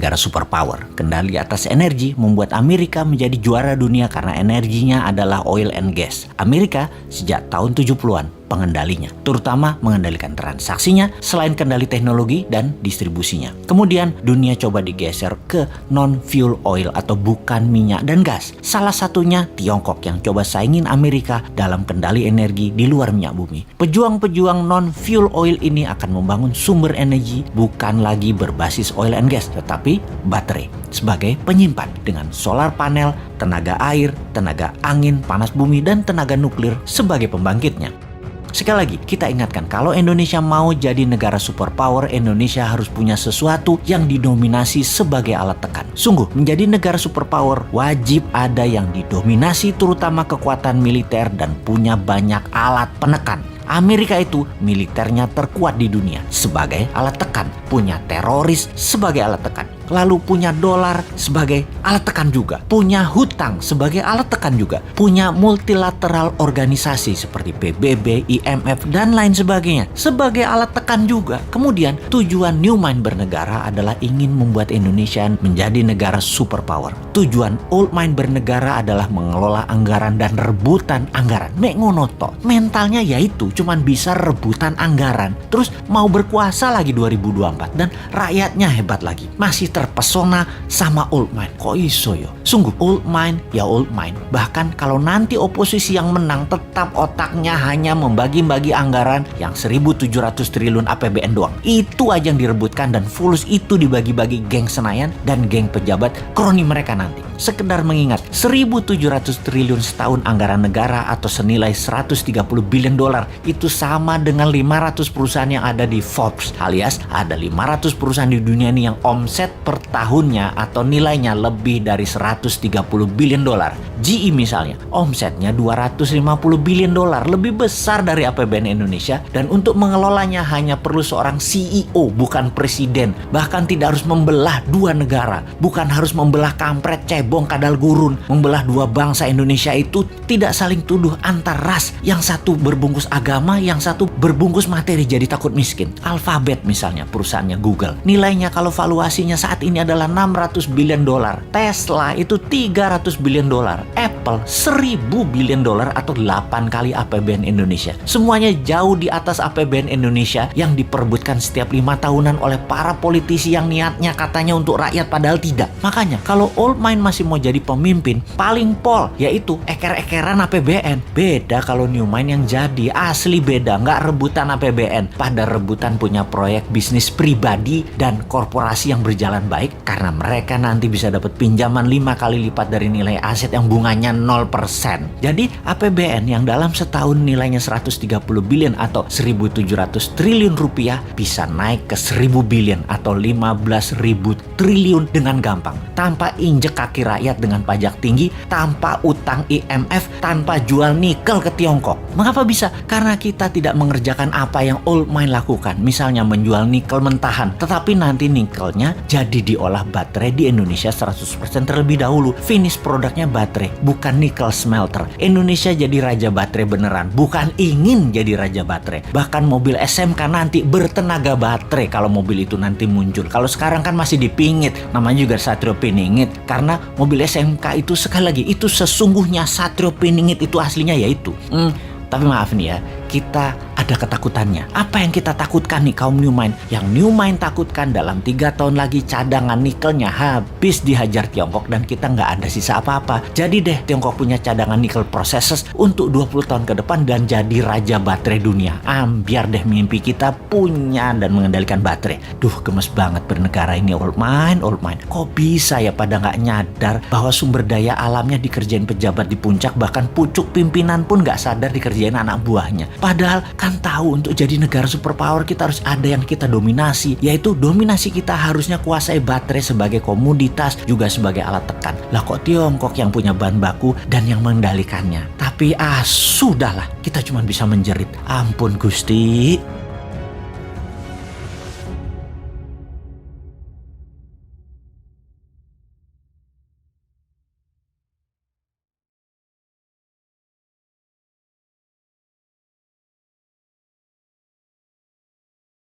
negara superpower. Kendali atas energi membuat Amerika menjadi juara dunia karena energinya adalah oil and gas. Amerika sejak tahun 70-an pengendalinya, terutama mengendalikan transaksinya selain kendali teknologi dan distribusinya. Kemudian dunia coba digeser ke non-fuel oil atau bukan minyak dan gas. Salah satunya Tiongkok yang coba saingin Amerika dalam kendali energi di luar minyak bumi. Pejuang-pejuang non-fuel oil ini akan membangun sumber energi bukan lagi berbasis oil and gas, tetapi baterai sebagai penyimpan dengan solar panel, tenaga air, tenaga angin, panas bumi, dan tenaga nuklir sebagai pembangkitnya. Sekali lagi, kita ingatkan kalau Indonesia mau jadi negara superpower, Indonesia harus punya sesuatu yang didominasi sebagai alat tekan. Sungguh, menjadi negara superpower wajib ada yang didominasi terutama kekuatan militer dan punya banyak alat penekan. Amerika itu militernya terkuat di dunia sebagai alat tekan, punya teroris sebagai alat tekan, lalu punya dolar sebagai alat tekan juga, punya hutang sebagai alat tekan juga, punya multilateral organisasi seperti PBB, IMF, dan lain sebagainya sebagai alat tekan juga. Kemudian tujuan New Mind bernegara adalah ingin membuat Indonesia menjadi negara superpower. Tujuan Old Mind bernegara adalah mengelola anggaran dan rebutan anggaran. Mek ngono tok. Mentalnya yaitu cuman bisa rebutan anggaran, terus mau berkuasa lagi 2024 dan rakyatnya hebat lagi. Masih terpesona sama Old Mind. Kok iso yo? Sungguh Old Mind ya Old Mind. Bahkan kalau nanti oposisi yang menang tetap otaknya hanya membagi-bagi anggaran yang 1.700 triliun APBN doang. Itu aja yang direbutkan dan fulus itu dibagi-bagi geng Senayan dan geng pejabat kroni mereka nanti. Sekedar mengingat 1.700 triliun setahun anggaran negara atau senilai 130 billion dolar itu sama dengan 500 perusahaan yang ada di Forbes, alias ada 500 perusahaan di dunia ini yang omset per tahunnya atau nilainya lebih dari 130 billion dolar. GE misalnya, omsetnya 250 billion dolar, lebih besar dari APBN Indonesia, dan untuk mengelolanya hanya perlu seorang CEO, bukan presiden. Bahkan tidak harus membelah dua negara, bukan harus membelah kampret, cebong, kadal gurun. Membelah dua bangsa Indonesia itu tidak saling tuduh antar ras, yang satu berbungkus agama, yang satu berbungkus materi jadi takut miskin. Alphabet misalnya, perusahaannya Google, nilainya kalau valuasinya saat ini adalah 600 billion dolar. Tesla itu 300 billion dolar. Apple 1.000 billion dolar atau 8 kali APBN Indonesia. Semuanya jauh di atas APBN Indonesia yang diperebutkan setiap 5 tahunan oleh para politisi yang niatnya katanya untuk rakyat padahal tidak. Makanya kalau Old Mind masih mau jadi pemimpin, paling pol yaitu eker-ekeran APBN. Beda kalau New Mind yang jadi, asli beda, nggak rebutan APBN, pada rebutan punya proyek bisnis pribadi dan korporasi yang berjalan baik karena mereka nanti bisa dapat pinjaman 5 kali lipat dari nilai aset yang bunganya 0%. Jadi APBN yang dalam setahun nilainya 130 billion atau 1.700 triliun rupiah bisa naik ke 1.000 billion atau 15.000 triliun dengan gampang, tanpa injek kaki rakyat dengan pajak tinggi, tanpa utang IMF, tanpa jual nikel ke Tiongkok. Mengapa bisa? Karena kita tidak mengerjakan apa yang Old Mind lakukan, misalnya menjual nikel mentahan, tetapi nanti nikelnya jadi diolah baterai di Indonesia 100% terlebih dahulu. Finish produknya baterai, bukan nikel smelter. Indonesia jadi raja baterai beneran, bukan ingin jadi raja baterai. Bahkan mobil SMK nanti bertenaga baterai kalau mobil itu nanti muncul. Kalau sekarang kan masih dipingit, namanya juga Satrio Piningit, karena mobil SMK itu sekali lagi itu sesungguhnya Satrio Piningit itu aslinya yaitu. Tapi maaf nih ya, kita ada ketakutannya. Apa yang kita takutkan nih kaum New Mind? Yang New Mind takutkan dalam 3 tahun lagi cadangan nikelnya habis dihajar Tiongkok dan kita nggak ada sisa apa-apa. Jadi deh Tiongkok punya cadangan nikel processes untuk 20 tahun ke depan dan jadi raja baterai dunia. Biar deh mimpi kita punya dan mengendalikan baterai. Duh, gemes banget bernegara ini Old Mind, Old Mind. Kok bisa ya pada nggak nyadar bahwa sumber daya alamnya dikerjain pejabat di puncak, bahkan pucuk pimpinan pun nggak sadar dikerjain anak buahnya. Padahal kan tahu untuk jadi negara superpower kita harus ada yang kita dominasi, yaitu dominasi kita harusnya kuasai baterai sebagai komoditas juga sebagai alat tekan. Lah kok Tiongkok yang punya bahan baku dan yang mengendalikannya. Tapi sudahlah, kita cuma bisa menjerit. Ampun Gusti.